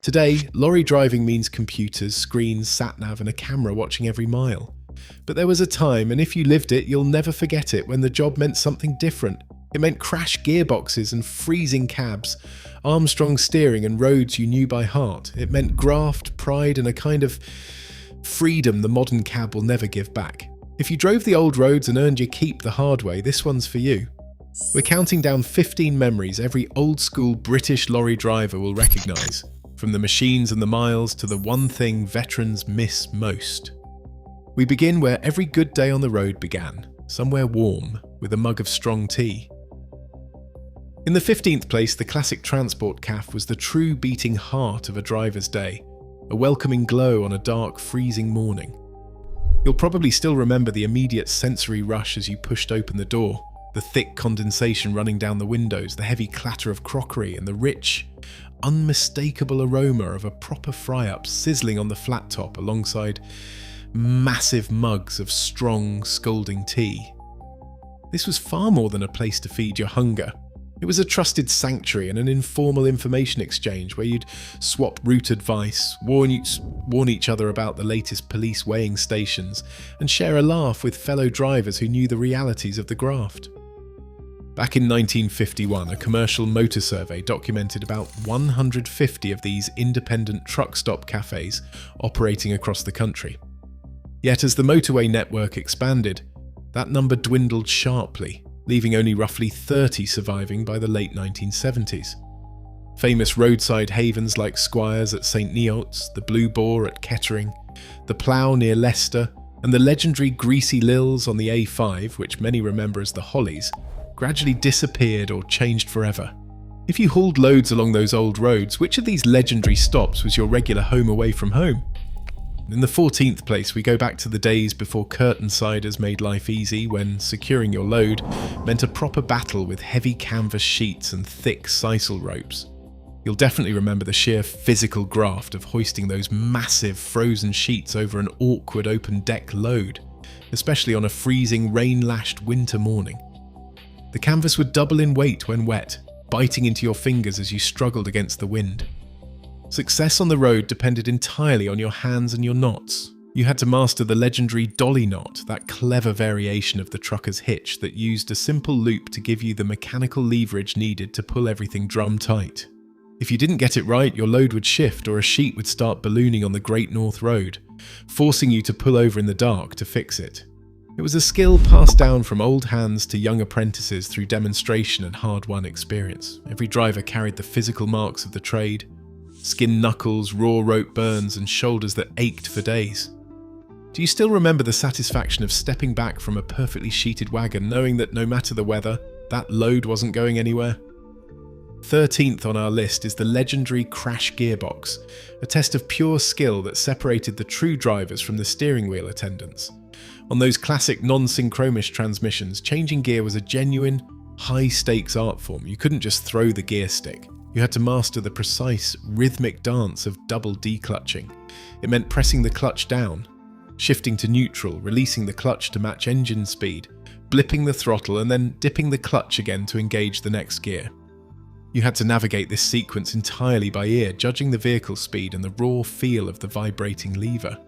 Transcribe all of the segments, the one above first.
Today, lorry driving means computers, screens, sat-nav and a camera watching every mile. But there was a time, and if you lived it, you'll never forget it, when the job meant something different. It meant crash gearboxes and freezing cabs, Armstrong steering and roads you knew by heart. It meant graft, pride and a kind of freedom the modern cab will never give back. If you drove the old roads and earned your keep the hard way, this one's for you. We're counting down 15 memories every old-school British lorry driver will recognise, from the machines and the miles to the one thing veterans miss most. We begin where every good day on the road began, somewhere warm, with a mug of strong tea. In the 15th place, the classic transport caff was the true beating heart of a driver's day, a welcoming glow on a dark, freezing morning. You'll probably still remember the immediate sensory rush as you pushed open the door, the thick condensation running down the windows, the heavy clatter of crockery, and the rich, unmistakable aroma of a proper fry-up sizzling on the flat top alongside massive mugs of strong, scalding tea. This was far more than a place to feed your hunger. It was a trusted sanctuary and an informal information exchange where you'd swap route advice, warn each other about the latest police weighing stations, and share a laugh with fellow drivers who knew the realities of the graft. Back in 1951, a commercial motor survey documented about 150 of these independent truck stop cafes operating across the country. Yet as the motorway network expanded, that number dwindled sharply, leaving only roughly 30 surviving by the late 1970s. Famous roadside havens like Squires at St Neots, the Blue Boar at Kettering, the Plough near Leicester, and the legendary Greasy Lills on the A5, which many remember as the Hollies, gradually disappeared or changed forever. If you hauled loads along those old roads, which of these legendary stops was your regular home away from home? In the 14th place, we go back to the days before curtain siders made life easy, when securing your load meant a proper battle with heavy canvas sheets and thick sisal ropes. You'll definitely remember the sheer physical graft of hoisting those massive frozen sheets over an awkward open deck load, especially on a freezing, rain-lashed winter morning. The canvas would double in weight when wet, biting into your fingers as you struggled against the wind. Success on the road depended entirely on your hands and your knots. You had to master the legendary dolly knot, that clever variation of the trucker's hitch that used a simple loop to give you the mechanical leverage needed to pull everything drum tight. If you didn't get it right, your load would shift or a sheet would start ballooning on the Great North Road, forcing you to pull over in the dark to fix it. It was a skill passed down from old hands to young apprentices through demonstration and hard-won experience. Every driver carried the physical marks of the trade: skin knuckles, raw rope burns, and shoulders that ached for days. Do you still remember the satisfaction of stepping back from a perfectly sheeted wagon, knowing that no matter the weather, that load wasn't going anywhere? 13th on our list is the legendary crash gearbox, a test of pure skill that separated the true drivers from the steering wheel attendants. On those classic non-synchromesh transmissions, changing gear was a genuine, high-stakes art form. You couldn't just throw the gear stick. You had to master the precise, rhythmic dance of double-declutching. It meant pressing the clutch down, shifting to neutral, releasing the clutch to match engine speed, blipping the throttle, and then dipping the clutch again to engage the next gear. You had to navigate this sequence entirely by ear, judging the vehicle speed and the raw feel of the vibrating lever.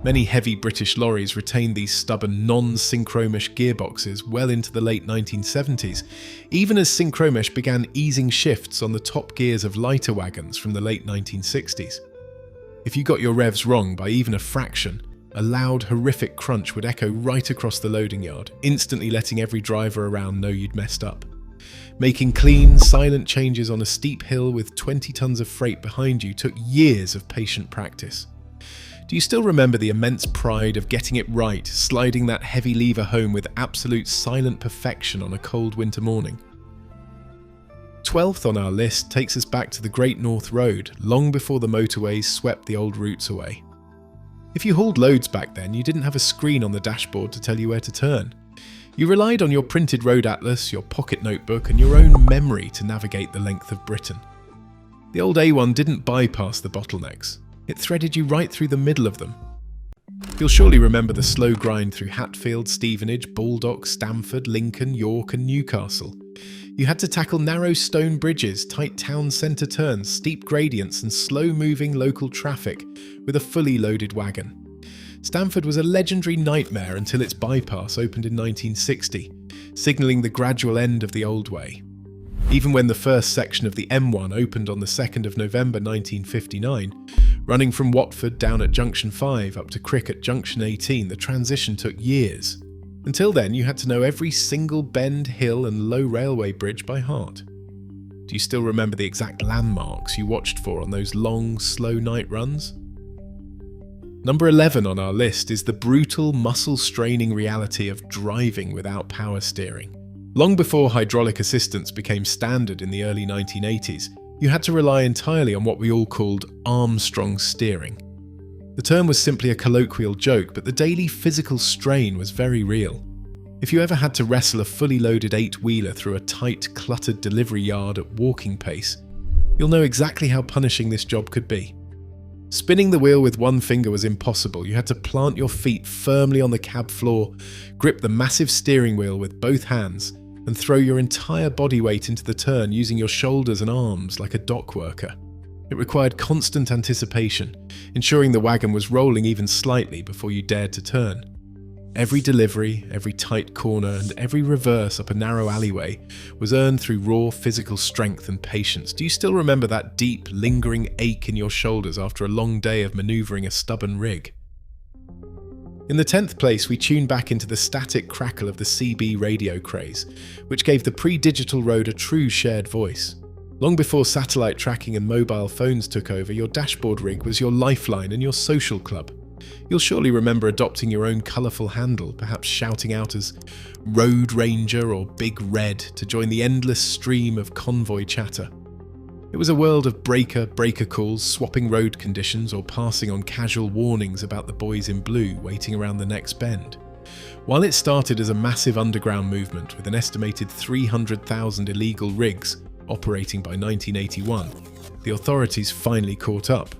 Many heavy British lorries retained these stubborn non-synchromesh gearboxes well into the late 1970s, even as synchromesh began easing shifts on the top gears of lighter wagons from the late 1960s. If you got your revs wrong by even a fraction, a loud, horrific crunch would echo right across the loading yard, instantly letting every driver around know you'd messed up. Making clean, silent changes on a steep hill with 20 tons of freight behind you took years of patient practice. Do you still remember the immense pride of getting it right, sliding that heavy lever home with absolute silent perfection on a cold winter morning? 12th on our list takes us back to the Great North Road, long before the motorways swept the old routes away. If you hauled loads back then, you didn't have a screen on the dashboard to tell you where to turn. You relied on your printed road atlas, your pocket notebook, and your own memory to navigate the length of Britain. The old A1 didn't bypass the bottlenecks. It threaded you right through the middle of them. You'll surely remember the slow grind through Hatfield, Stevenage, Baldock, Stamford, Lincoln, York and Newcastle. You had to tackle narrow stone bridges, tight town centre turns, steep gradients and slow-moving local traffic with a fully loaded wagon. Stamford was a legendary nightmare until its bypass opened in 1960, signalling the gradual end of the old way. Even when the first section of the M1 opened on the 2nd of November 1959, running from Watford down at Junction 5 up to Crick at Junction 18, the transition took years. Until then, you had to know every single bend, hill and low railway bridge by heart. Do you still remember the exact landmarks you watched for on those long, slow night runs? Number 11 on our list is the brutal, muscle-straining reality of driving without power steering. Long before hydraulic assistance became standard in the early 1980s, you had to rely entirely on what we all called Armstrong steering. The term was simply a colloquial joke, but the daily physical strain was very real. If you ever had to wrestle a fully loaded 8-wheeler through a tight, cluttered delivery yard at walking pace, you'll know exactly how punishing this job could be. Spinning the wheel with one finger was impossible. You had to plant your feet firmly on the cab floor, grip the massive steering wheel with both hands, and throw your entire body weight into the turn using your shoulders and arms like a dock worker. It required constant anticipation, ensuring the wagon was rolling even slightly before you dared to turn. Every delivery, every tight corner, and every reverse up a narrow alleyway was earned through raw physical strength and patience. Do you still remember that deep, lingering ache in your shoulders after a long day of manoeuvring a stubborn rig? In the 10th place, we tuned back into the static crackle of the CB radio craze, which gave the pre-digital road a true shared voice. Long before satellite tracking and mobile phones took over, your dashboard rig was your lifeline and your social club. You'll surely remember adopting your own colourful handle, perhaps shouting out as Road Ranger or Big Red to join the endless stream of convoy chatter. It was a world of breaker calls, swapping road conditions or passing on casual warnings about the boys in blue waiting around the next bend. While it started as a massive underground movement with an estimated 300,000 illegal rigs operating by 1981, the authorities finally caught up.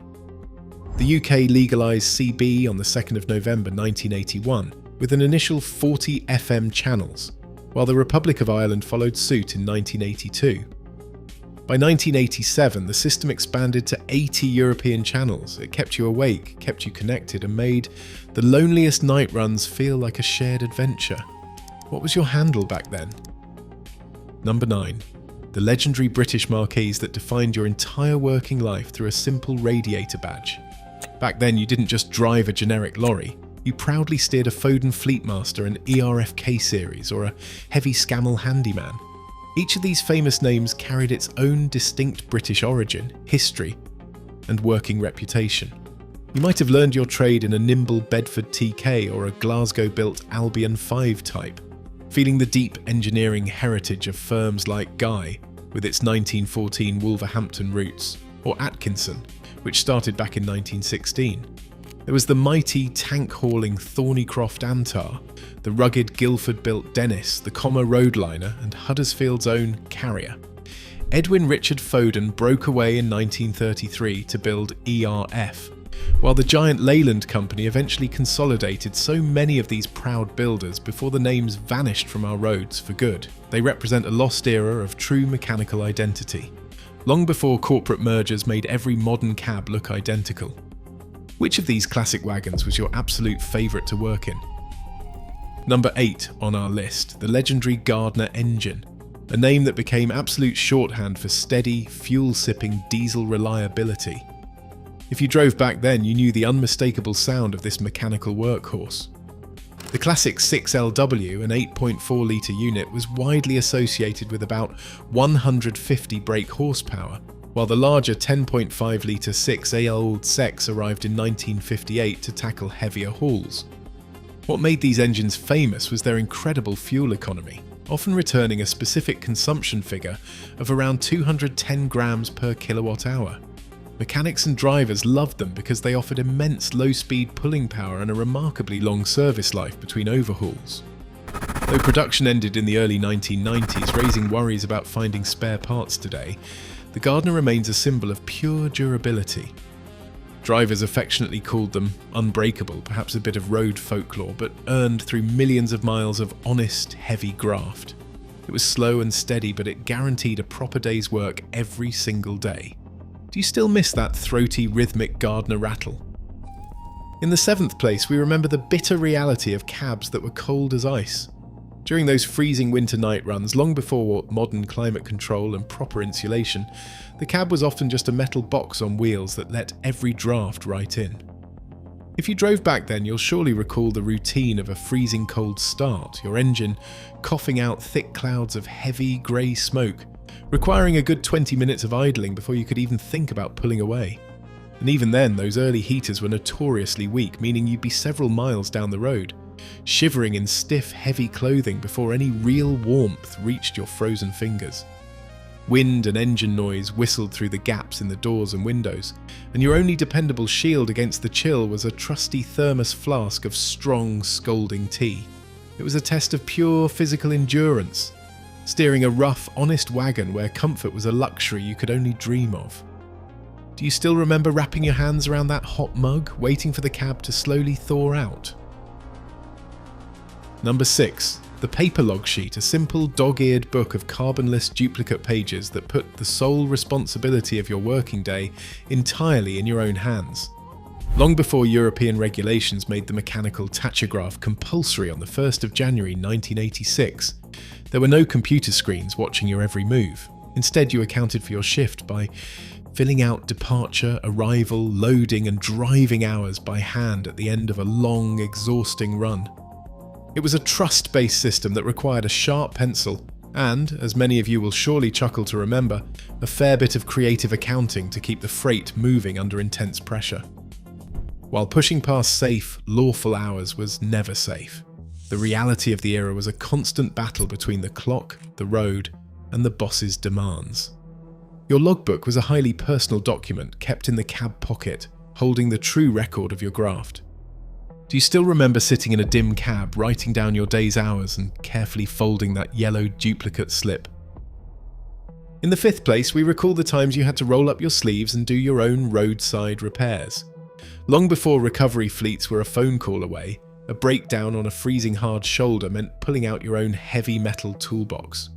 The UK legalised CB on the 2nd of November 1981 with an initial 40 FM channels, while the Republic of Ireland followed suit in 1982. By 1987, the system expanded to 80 European channels. It kept you awake, kept you connected, and made the loneliest night runs feel like a shared adventure. What was your handle back then? Number 9. The legendary British marques that defined your entire working life through a simple radiator badge. Back then, you didn't just drive a generic lorry. You proudly steered a Foden Fleetmaster, an ERFK series, or a heavy Scammell handyman. Each of these famous names carried its own distinct British origin, history, and working reputation. You might have learned your trade in a nimble Bedford TK or a Glasgow-built Albion 5 type, feeling the deep engineering heritage of firms like Guy, with its 1914 Wolverhampton roots, or Atkinson, which started back in 1916. There was the mighty tank-hauling Thornycroft Antar, the rugged Guildford-built Dennis, the Commer Roadliner, and Huddersfield's own Carrier. Edwin Richard Foden broke away in 1933 to build ERF, while the giant Leyland Company eventually consolidated so many of these proud builders before the names vanished from our roads for good. They represent a lost era of true mechanical identity, long before corporate mergers made every modern cab look identical. Which of these classic wagons was your absolute favourite to work in? Number 8 on our list, the legendary Gardner engine, a name that became absolute shorthand for steady, fuel-sipping diesel reliability. If you drove back then, you knew the unmistakable sound of this mechanical workhorse. The classic 6LW, an 8.4 litre unit, was widely associated with about 150 brake horsepower, while the larger 10.5 litre 6 Old Sex arrived in 1958 to tackle heavier hauls. What made these engines famous was their incredible fuel economy, often returning a specific consumption figure of around 210 grams per kilowatt hour. Mechanics and drivers loved them because they offered immense low-speed pulling power and a remarkably long service life between overhauls. Though production ended in the early 1990s, raising worries about finding spare parts today, the Gardner remains a symbol of pure durability. Drivers affectionately called them unbreakable, perhaps a bit of road folklore, but earned through millions of miles of honest, heavy graft. It was slow and steady, but it guaranteed a proper day's work every single day. Do you still miss that throaty, rhythmic Gardner rattle? In the 7th place, we remember the bitter reality of cabs that were cold as ice. During those freezing winter night runs, long before modern climate control and proper insulation, the cab was often just a metal box on wheels that let every draft right in. If you drove back then, you'll surely recall the routine of a freezing cold start, your engine coughing out thick clouds of heavy, grey smoke, requiring a good 20 minutes of idling before you could even think about pulling away. And even then, those early heaters were notoriously weak, meaning you'd be several miles down the road, shivering in stiff, heavy clothing before any real warmth reached your frozen fingers. Wind and engine noise whistled through the gaps in the doors and windows, and your only dependable shield against the chill was a trusty thermos flask of strong, scalding tea. It was a test of pure physical endurance, steering a rough, honest wagon where comfort was a luxury you could only dream of. Do you still remember wrapping your hands around that hot mug, waiting for the cab to slowly thaw out? Number 6. The paper log sheet, a simple dog-eared book of carbonless duplicate pages that put the sole responsibility of your working day entirely in your own hands. Long before European regulations made the mechanical tachograph compulsory on the 1st of January 1986, there were no computer screens watching your every move. Instead, you accounted for your shift by filling out departure, arrival, loading and driving hours by hand at the end of a long, exhausting run. It was a trust-based system that required a sharp pencil and, as many of you will surely chuckle to remember, a fair bit of creative accounting to keep the freight moving under intense pressure. While pushing past safe, lawful hours was never safe, the reality of the era was a constant battle between the clock, the road, and the boss's demands. Your logbook was a highly personal document kept in the cab pocket, holding the true record of your graft. Do you still remember sitting in a dim cab, writing down your day's hours and carefully folding that yellow duplicate slip? In the 5th place, we recall the times you had to roll up your sleeves and do your own roadside repairs. Long before recovery fleets were a phone call away, a breakdown on a freezing hard shoulder meant pulling out your own heavy metal toolbox.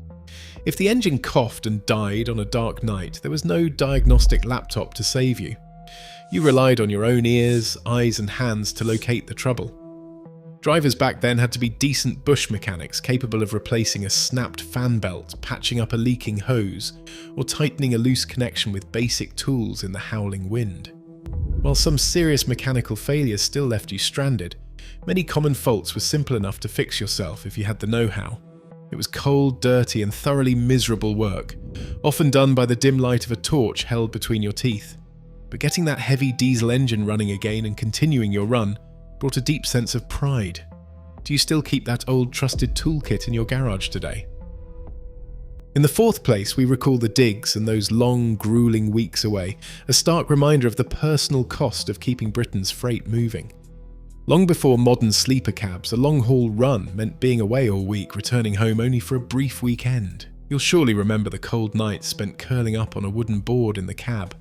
If the engine coughed and died on a dark night, there was no diagnostic laptop to save you. You relied on your own ears, eyes and hands to locate the trouble. Drivers back then had to be decent bush mechanics capable of replacing a snapped fan belt, patching up a leaking hose, or tightening a loose connection with basic tools in the howling wind. While some serious mechanical failures still left you stranded, many common faults were simple enough to fix yourself if you had the know-how. It was cold, dirty and thoroughly miserable work, often done by the dim light of a torch held between your teeth. But getting that heavy diesel engine running again and continuing your run brought a deep sense of pride. Do you still keep that old trusted toolkit in your garage today? In the 4th place, we recall the digs and those long, grueling weeks away, a stark reminder of the personal cost of keeping Britain's freight moving. Long before modern sleeper cabs, a long-haul run meant being away all week, returning home only for a brief weekend. You'll surely remember the cold nights spent curling up on a wooden board in the cab,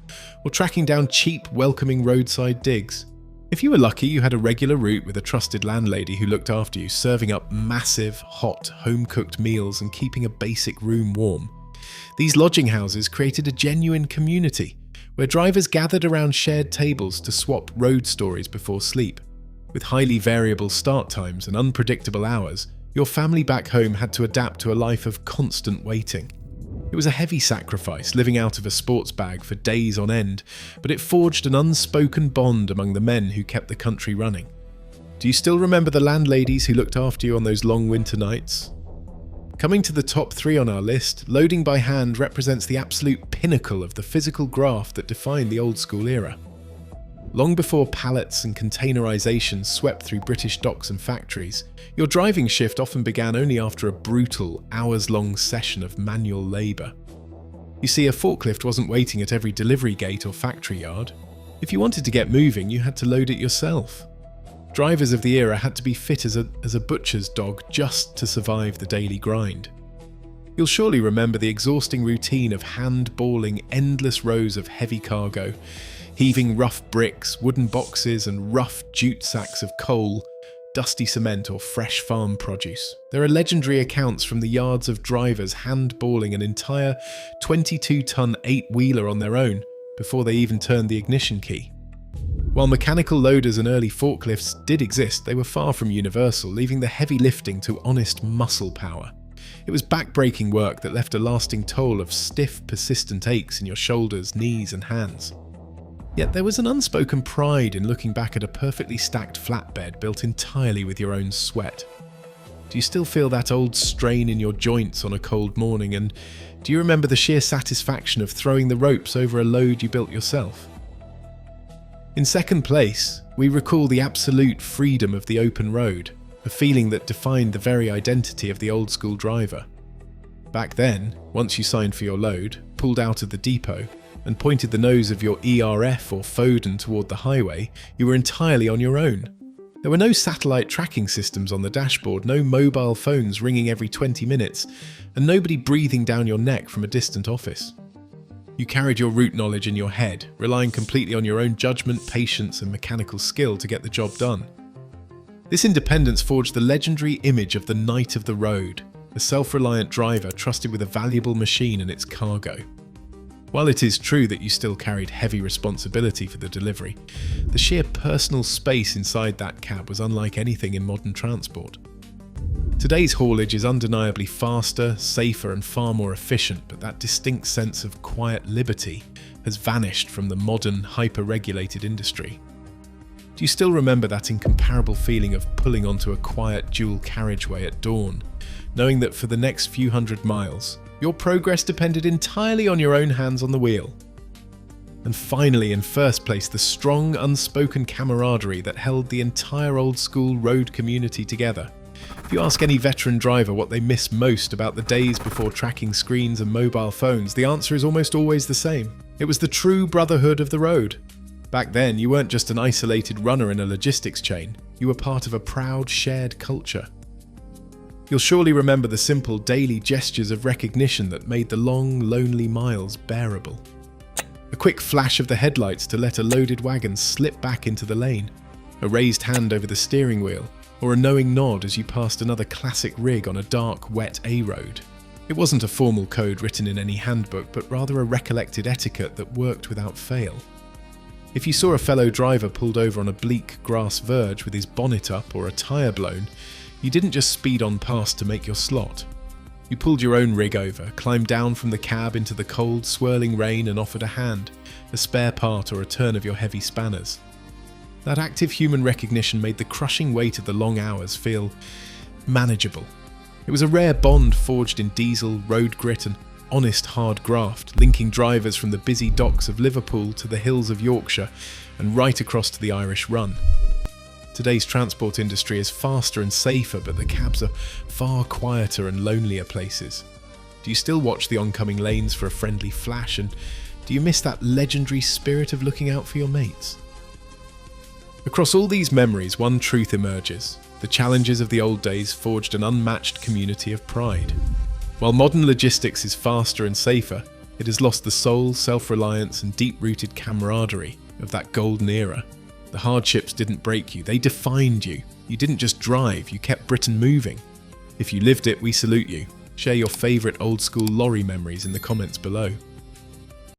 or tracking down cheap, welcoming roadside digs. If you were lucky, you had a regular route with a trusted landlady who looked after you, serving up massive, hot, home-cooked meals and keeping a basic room warm. These lodging houses created a genuine community, where drivers gathered around shared tables to swap road stories before sleep. With highly variable start times and unpredictable hours, your family back home had to adapt to a life of constant waiting. It was a heavy sacrifice, living out of a sports bag for days on end, but it forged an unspoken bond among the men who kept the country running. Do you still remember the landladies who looked after you on those long winter nights? Coming to the top 3 on our list, loading by hand represents the absolute pinnacle of the physical graft that defined the old school era. Long before pallets and containerisation swept through British docks and factories, your driving shift often began only after a brutal, hours-long session of manual labour. You see, a forklift wasn't waiting at every delivery gate or factory yard. If you wanted to get moving, you had to load it yourself. Drivers of the era had to be fit as a butcher's dog just to survive the daily grind. You'll surely remember the exhausting routine of hand-balling endless rows of heavy cargo, heaving rough bricks, wooden boxes and rough jute sacks of coal dusty cement or fresh farm produce. There are legendary accounts from the yards of drivers handballing an entire 22-ton 8-wheeler on their own before they even turned the ignition key. While mechanical loaders and early forklifts did exist, they were far from universal, leaving the heavy lifting to honest muscle power. It was back-breaking work that left a lasting toll of stiff, persistent aches in your shoulders, knees and hands. Yet there was an unspoken pride in looking back at a perfectly stacked flatbed built entirely with your own sweat. Do you still feel that old strain in your joints on a cold morning, and do you remember the sheer satisfaction of throwing the ropes over a load you built yourself? In second place, we recall the absolute freedom of the open road, a feeling that defined the very identity of the old-school driver. Back then, once you signed for your load, pulled out of the depot, and pointed the nose of your ERF or Foden toward the highway, you were entirely on your own. There were no satellite tracking systems on the dashboard, no mobile phones ringing every 20 minutes, and nobody breathing down your neck from a distant office. You carried your route knowledge in your head, relying completely on your own judgment, patience, and mechanical skill to get the job done. This independence forged the legendary image of the Knight of the Road, a self-reliant driver trusted with a valuable machine and its cargo. While it is true that you still carried heavy responsibility for the delivery, the sheer personal space inside that cab was unlike anything in modern transport. Today's haulage is undeniably faster, safer, and far more efficient, but that distinct sense of quiet liberty has vanished from the modern, hyper-regulated industry. Do you still remember that incomparable feeling of pulling onto a quiet dual carriageway at dawn, knowing that for the next few hundred miles, your progress depended entirely on your own hands on the wheel? And finally, in first place, the strong, unspoken camaraderie that held the entire old-school road community together. If you ask any veteran driver what they miss most about the days before tracking screens and mobile phones, the answer is almost always the same. It was the true brotherhood of the road. Back then, you weren't just an isolated runner in a logistics chain, you were part of a proud, shared culture. You'll surely remember the simple daily gestures of recognition that made the long, lonely miles bearable. A quick flash of the headlights to let a loaded wagon slip back into the lane, a raised hand over the steering wheel, or a knowing nod as you passed another classic rig on a dark, wet A-road. It wasn't a formal code written in any handbook, but rather a recollected etiquette that worked without fail. If you saw a fellow driver pulled over on a bleak grass verge with his bonnet up or a tyre blown, you didn't just speed on past to make your slot. You pulled your own rig over, climbed down from the cab into the cold, swirling rain and offered a hand, a spare part or a turn of your heavy spanners. That active human recognition made the crushing weight of the long hours feel manageable. It was a rare bond forged in diesel, road grit and honest hard graft, linking drivers from the busy docks of Liverpool to the hills of Yorkshire and right across to the Irish Run. Today's transport industry is faster and safer, but the cabs are far quieter and lonelier places. Do you still watch the oncoming lanes for a friendly flash, and do you miss that legendary spirit of looking out for your mates? Across all these memories, one truth emerges. The challenges of the old days forged an unmatched community of pride. While modern logistics is faster and safer, it has lost the soul, self-reliance and deep-rooted camaraderie of that golden era. The hardships didn't break you, they defined you. You didn't just drive, you kept Britain moving. If you lived it, we salute you. Share your favourite old-school lorry memories in the comments below.